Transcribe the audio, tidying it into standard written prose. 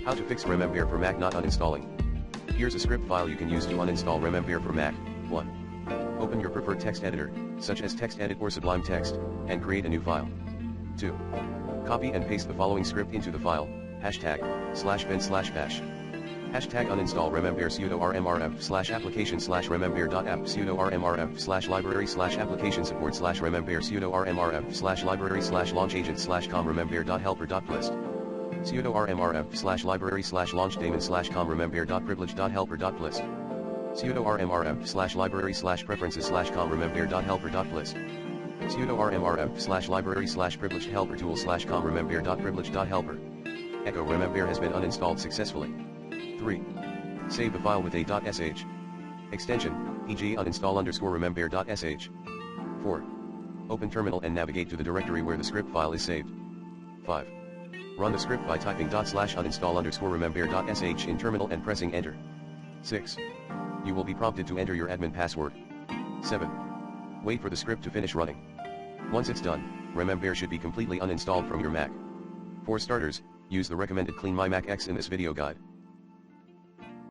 How to fix RememBear for Mac not uninstalling. Here's a script file you can use to uninstall RememBear for Mac. 1. Open your preferred text editor, such as TextEdit or Sublime Text, and create a new file. 2. Copy and paste the following script into the file, #bin/bash. #uninstall RememBear sudo rmrf/application/remembear.app sudo rmrf/library/application support /remembear sudo rmrf/library/LaunchAgents/com.remembear.helper.plist sudo rmrf/library/LaunchDaemons/com.remembear.privileged.helper.plist sudo rmrf/library/preferences/com.remembear.helper.plist sudo rmrf/library/privilegedHelperTools/com.remembear.privileged.helper. Echo RememBear has been uninstalled successfully. 3. Save the file with a.sh. extension, e.g. uninstall_remembear.sh. 4. Open terminal and navigate to the directory where the script file is saved. 5. Run the script by typing /uninstall_remembear.sh in terminal and pressing enter. 6. You will be prompted to enter your admin password. 7. Wait for the script to finish running. Once it's done, RememBear should be completely uninstalled from your Mac. For starters, use the recommended Clean My Mac X in this video guide.